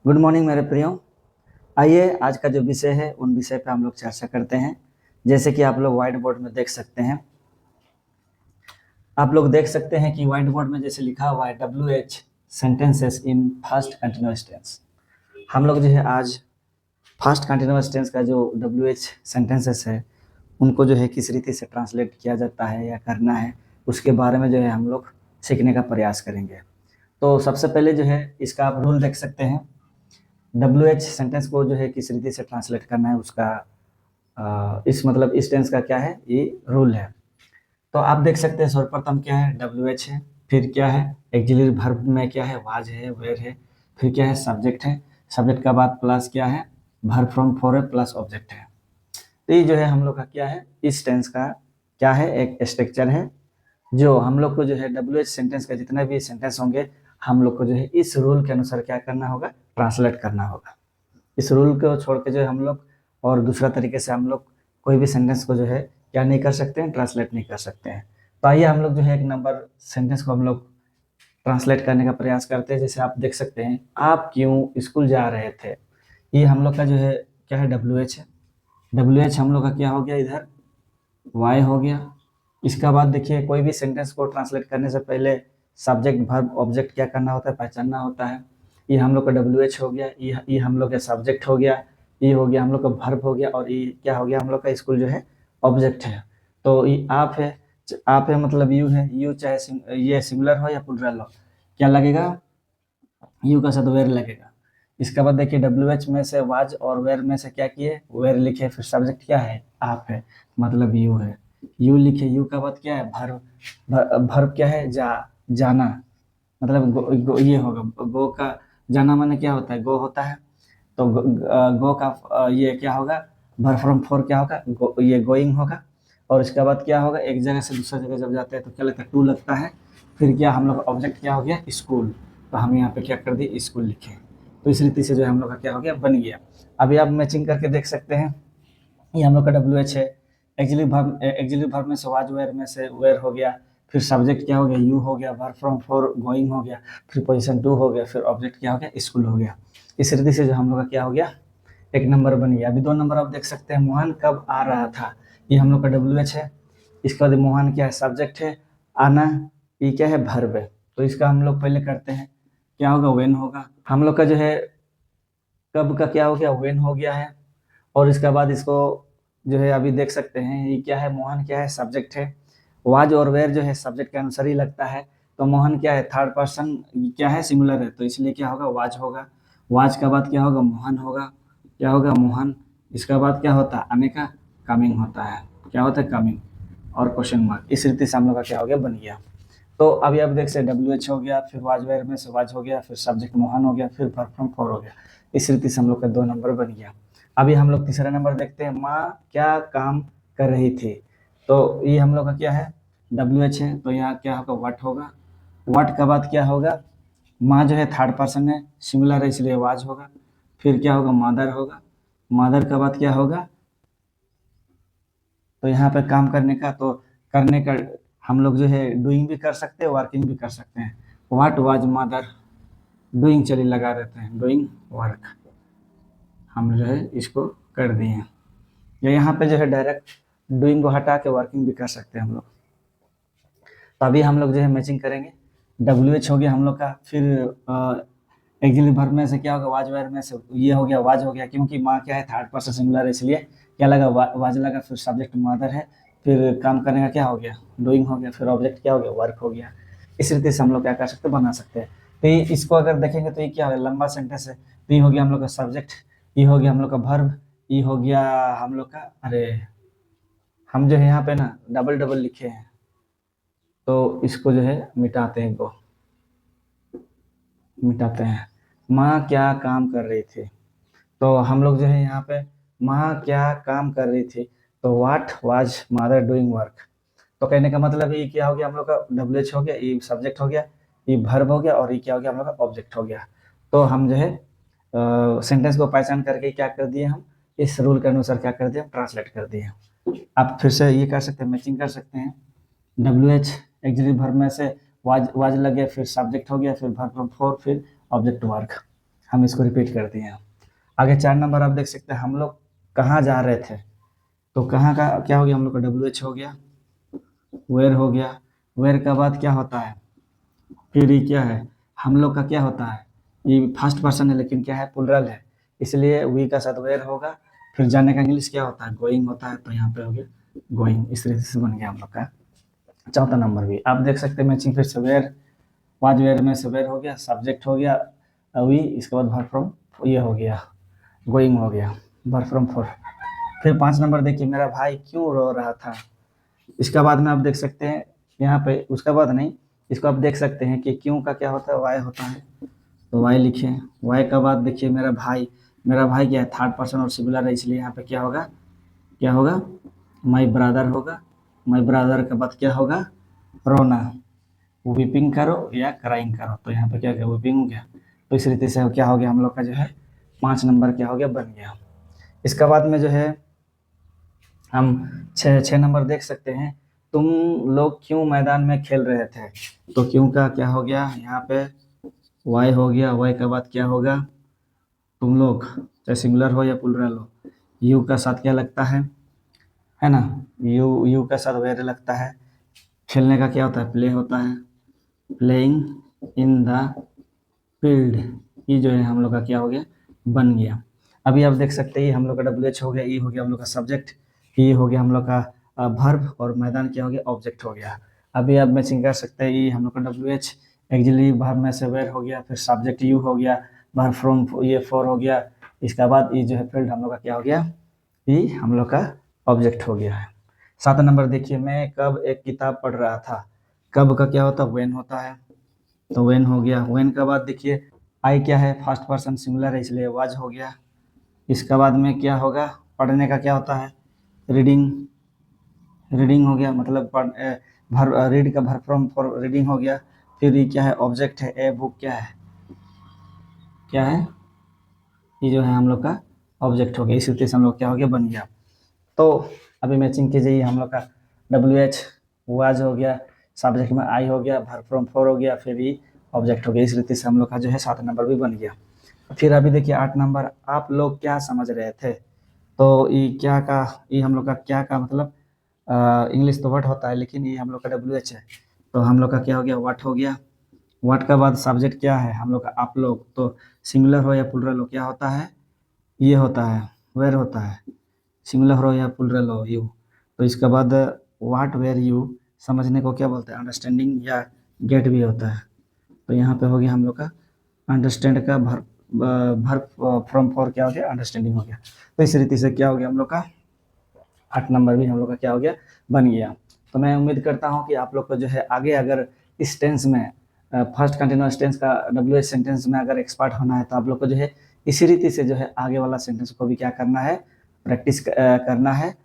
Good morning मेरे प्रियो। आइए आज का जो विषय है उन विषय पे हम लोग चर्चा करते हैं। जैसे कि आप लोग व्हाइट बोर्ड में देख सकते हैं, आप लोग देख सकते हैं कि व्हाइट बोर्ड में जैसे लिखा हुआ है WH sentences in first continuous tense. हम लोग जो है आज फर्स्ट कंटिन्यूअस टेंस का जो WH सेंटेंसेस है उनको जो है किस रीति से ट्रांसलेट किया जाता है या करना है उसके बारे में जो है हम लोग सीखने का प्रयास करेंगे। तो सबसे पहले जो है इसका आप रूल देख सकते हैं। WH सेंटेंस को जो है किस रीति से ट्रांसलेट करना है उसका इस टेंस का क्या है, ये रूल है। तो आप देख सकते हैं सर्वप्रथम क्या है, WH है, फिर क्या है एक्सिलरी वर्ब में क्या है, वाज है, वेयर है, फिर क्या है सब्जेक्ट है, सब्जेक्ट का बाद प्लस क्या है वर्ब फ्रॉम फोर है प्लस ऑब्जेक्ट है। तो ये जो है हम लोग का क्या है, इस टेंस का क्या है, एक स्ट्रक्चर है जो हम लोग को जो है WH सेंटेंस का जितना भी सेंटेंस होंगे हम लोग को जो है इस रूल के अनुसार क्या करना होगा, ट्रांसलेट करना होगा। इस रूल को छोड़ के जो है हम लोग और दूसरा तरीके से हम लोग कोई भी सेंटेंस को जो है क्या नहीं कर सकते हैं, ट्रांसलेट नहीं कर सकते हैं। तो आइए हम लोग जो है एक नंबर सेंटेंस को हम लोग ट्रांसलेट करने का प्रयास करते हैं। जैसे आप देख सकते हैं, आप क्यों स्कूल जा रहे थे, ये हम लोग का जो है क्या है, WH है। WH हम लोग का क्या हो गया, इधर वाई हो गया। इसका बाद देखिए कोई भी सेंटेंस को ट्रांसलेट करने से पहले सब्जेक्ट वर्ब ऑब्जेक्ट क्या करना होता है, पहचानना होता है। ये हम लोग का WH हो गया, ये हम लोग का सब्जेक्ट हो गया, ये हो गया हम लोग का वर्ब हो गया, और ये क्या हो गया हम लोग का स्कूल जो है ऑब्जेक्ट है। तो ये आप है मतलब यू है, यू चाहे ये सिंगुलर हो या प्लूरल हो, क्या लगेगा, यू का साथ वेयर लगेगा। इसके बाद देखिए WH में से वाज और वेयर में से क्या किए, वेयर लिखे, फिर सब्जेक्ट क्या है, आप है, मतलब यू है, यू लिखे, यू का बाद क्या है भर्ब, भर्ब क्या है जाना, मतलब ये होगा गो का, जाना माने क्या होता है, गो होता है। तो गो का ये क्या होगा, भर फ्रॉम फोर क्या होगा, ये गोइंग होगा। और इसके बाद क्या होगा, एक जगह से दूसरा जगह जब जाते हैं तो क्या लगता है, टू लगता है। फिर क्या हम लोग ऑब्जेक्ट क्या हो गया, स्कूल। तो हम यहाँ पे क्या कर दिए, स्कूल लिखे। तो इस रीति से जो है हम लोग का क्या हो गया, बन गया। अभी आप मैचिंग करके देख सकते हैं, ये हम लोग का WH है। एक्सिलरी वर्ब में से वाज वेयर में से वेयर हो गया, फिर सब्जेक्ट क्या हो गया, यू हो गया, वर्ब फ्रॉम फोर गोइंग हो गया, फिर पोजीशन टू हो गया, फिर ऑब्जेक्ट क्या हो गया, स्कूल हो गया। इस रीति से जो हम लोग का क्या हो गया, एक नंबर बन गया। अभी दो नंबर आप देख सकते हैं, मोहन कब आ रहा था, ये हम लोग का WH है। इसके बाद मोहन क्या है, सब्जेक्ट है, आना ये क्या है, वर्ब है। तो इसका हम लोग पहले करते हैं, क्या होगा, वेन होगा। हम लोग का जो है कब का क्या हो गया, वेन हो गया है। और इसके बाद इसको जो है अभी देख सकते हैं, ये क्या है, मोहन क्या है, सब्जेक्ट है। वाज और वेयर जो है सब्जेक्ट के अनुसार ही लगता है। तो मोहन क्या है, थर्ड पर्सन क्या है, सिंगुलर है, तो इसलिए क्या होगा, वाज होगा। वाज के बाद क्या होगा, मोहन होगा, क्या होगा, मोहन। इसके बाद क्या होता है, आने का, कमिंग होता है, क्या होता है, कमिंग और क्वेश्चन मार्क। इस रीति से हम लोग का क्या हो गया, बन गया। तो अभी आप देख सकते WH हो गया, फिर वाज वेयर में से वाज हो गया, फिर सब्जेक्ट मोहन हो गया, फिर वर्ब फ्रॉम फोर हो गया। इस रीति से हम लोग का दो नंबर बन गया। अभी हम लोग तीसरा नंबर देखते हैं, माँ क्या काम कर रही थी। तो ये हम लोग का क्या है, WH है, तो यहाँ क्या होगा, व्हाट होगा। व्हाट का बाद क्या होगा, माँ जो है थर्ड पर्सन है, सिंगुलर है, इसलिए वाज होगा। फिर क्या होगा, मदर होगा। मदर का बाद क्या होगा, तो यहाँ पे काम करने का, तो करने का हम लोग जो है डूइंग भी कर सकते हैं, वर्किंग भी कर सकते हैं। व्हाट वाज मदर डूइंग, चलिए लगा रहते हैं, डूइंग वर्क, हम जो है इसको कर दिए। या यहाँ पे जो है डायरेक्ट डूइंग को हटा के वर्किंग भी कर सकते हैं हम लोग। तो अभी हम लोग जो है मैचिंग करेंगे। WH हो गया हम लोग का, फिर एक्सिलरी वर्ब में से क्या होगा, वाज वेयर में से ये हो गया, वाज हो गया, क्योंकि माँ क्या है, थर्ड पर्सन सिंगुलर है, इसलिए क्या लगा, वाज लगा, फिर सब्जेक्ट मदर है, फिर काम करने का क्या हो गया, डूइंग हो गया, फिर ऑब्जेक्ट क्या हो गया, वर्क हो गया। इस रीति से हम लोग क्या कर सकते हैं, बना सकते हैं। तो इसको अगर देखेंगे तो ये क्या है, लंबा सेंटेंस है। तो ये हो गया हम लोग का सब्जेक्ट, ये हो गया हम लोग का वर्ब, ये हो गया हम लोग का, अरे हम जो है यहाँ पे ना डबल डबल लिखे हैं, तो इसको जो है मिटाते हैं, इनको मिटाते हैं। माँ क्या काम कर रही थी, तो हम लोग जो है यहाँ पे माँ क्या काम कर रही थी, तो what was mother doing work. तो कहने का मतलब ये क्या हो गया, हम लोग का WH हो गया, ये सब्जेक्ट हो गया, ये वर्ब हो गया, और ये क्या हो गया, हम लोग का ऑब्जेक्ट हो गया। तो हम जो है सेंटेंस को पहचान करके क्या कर दिए, हम इस रूल के अनुसार क्या कर दिए, हम ट्रांसलेट कर दिए। आप फिर से ये कर सकते हैं, मैचिंग कर सकते हैं। WH एक्सिलरी वर्ब में से वाज लग गया, फिर सब्जेक्ट हो गया, फिर वर्ब फ्रॉम फोर, फिर ऑब्जेक्ट वर्क। हम इसको रिपीट कर दिए। आगे 4 नंबर आप देख सकते हैं, हम लोग कहाँ जा रहे थे, तो कहाँ का क्या हो गया, हम लोग का WH हो गया, वेयर हो गया, वेयर का बाद क्या होता है, फिर ये क्या है, हम लोग का क्या होता है, ये फर्स्ट पर्सन है लेकिन क्या है, प्लुरल है, इसलिए वी का साथ वेयर होगा। फिर जाने का इंग्लिश क्या होता है, गोइंग होता है, तो यहाँ पे हो गया गोइंग। इस तरीके से बन गया हम लोग का 4था नंबर भी। आप देख सकते हैं मैचिंग, फिर से वेयर, वाज वेयर में से वेयर हो गया, सब्जेक्ट हो गया वी, इसके बाद वर्ब फ्रॉम ये हो गया, गोइंग हो गया, वर्ब फ्रॉम फॉर। फिर 5 नंबर देखिए, मेरा भाई क्यों रो रहा था। इसका बाद में आप देख सकते हैं यहाँ पे, उसका बाद नहीं, इसको आप देख सकते हैं कि क्यों का क्या होता है, वाई होता है, तो वाई लिखे। वाई का बाद देखिए, मेरा भाई, मेरा भाई क्या है, थर्ड पर्सन और सिंगुलर है, इसलिए यहाँ पे क्या होगा, क्या होगा, माई ब्रदर होगा। माई ब्रदर के बाद क्या होगा, रोना, वीपिंग करो या क्राइंग करो, तो यहाँ पे क्या गया, वीपिंग हो गया। तो इस रीति से क्या हो गया हम लोग का जो है 5 नंबर क्या हो गया, बन गया। इसका बाद में जो है हम 6 नंबर देख सकते हैं, तुम लोग क्यों मैदान में खेल रहे थे, तो क्यों का क्या हो गया, यहाँ पे वाई हो गया। वाई के बाद क्या होगा, तुम लोग, चाहे सिंगुलर हो या प्लुरल हो, यू का साथ क्या लगता है ना, यू का साथ वेयर लगता है। खेलने का क्या होता है, प्ले होता है, प्लेइंग इन द फील्ड, ये जो है हम लोग का क्या हो गया, बन गया। अभी आप देख सकते हैं, ये हम लोग का WH हो गया, ई हो गया हम लोग का सब्जेक्ट, ये हो गया हम लोग का वर्ब, और मैदान क्या हो गया, ऑब्जेक्ट हो गया। अभी आप मैचिंग कर सकते हैं, ये हम लोग का WH एक्चुअली वर्ब में से वेयर हो गया, फिर सब्जेक्ट यू हो गया, वर्ब फ्रॉम ये फॉर हो गया, इसके बाद ये जो है फील्ड हम लोग का क्या हो गया, ये हम लोग का ऑब्जेक्ट हो गया है। 7 नंबर देखिए, मैं कब एक किताब पढ़ रहा था, कब का क्या होता है, वेन होता है, तो वेन हो गया। वेन के बाद देखिए, आई क्या है, फर्स्ट पर्सन सिंगुलर है, इसलिए वाज हो गया। इसके बाद में क्या होगा, पढ़ने का क्या होता है, रीडिंग, रीडिंग हो गया, मतलब रीड का वर्ब फ्रॉम फॉर रीडिंग हो गया। फिर ये क्या है, ऑब्जेक्ट है, ए बुक क्या है, क्या है, ये जो है हम लोग का ऑब्जेक्ट हो गया। इस तरीके से हम लोग क्या हो गया, बन गया। तो अभी मैचिंग कीजिए, हम लोग का WH वाज हो गया, सब्जेक्ट में आई हो गया, वर्ब फ्रॉम फॉर हो गया, फिर ये ऑब्जेक्ट हो गया। इस रीति से हम लोग का जो है 7 नंबर भी बन गया। फिर अभी देखिए 8 नंबर, आप लोग क्या समझ रहे थे, तो ये क्या का, ये हम लोग का क्या का मतलब, इंग्लिश तो व्हाट होता है, लेकिन ये हम लोग का WH है, तो हम लोग का क्या हो गया, व्हाट हो गया। व्हाट का बाद सब्जेक्ट क्या है हम लोग का, आप लोग, तो सिंगुलर हो या प्लुरल हो क्या होता है, ये होता है, वेयर होता है, सिंगुलर हो या प्लुरल हो, यू। तो इसके बाद व्हाट वेयर यू, समझने को क्या बोलते हैं, अंडरस्टैंडिंग या गेट भी होता है, तो यहाँ पे हो गया हम लोग का अंडरस्टैंड का वर्ब फ्रॉम फॉर क्या हो गया, अंडरस्टैंडिंग हो गया। तो इस रीति से क्या हो गया हम लोग का 8 नंबर भी हम लोग का क्या हो गया, बन गया। तो मैं उम्मीद करता हूँ कि आप लोग को जो है आगे अगर इस टेंस में फर्स्ट कंटिन्यूअस टेंस का WH सेंटेंस में अगर एक्सपर्ट होना है, तो आप लोग को जो है इसी रीति से जो है आगे वाला सेंटेंस को भी क्या करना है, प्रैक्टिस करना है।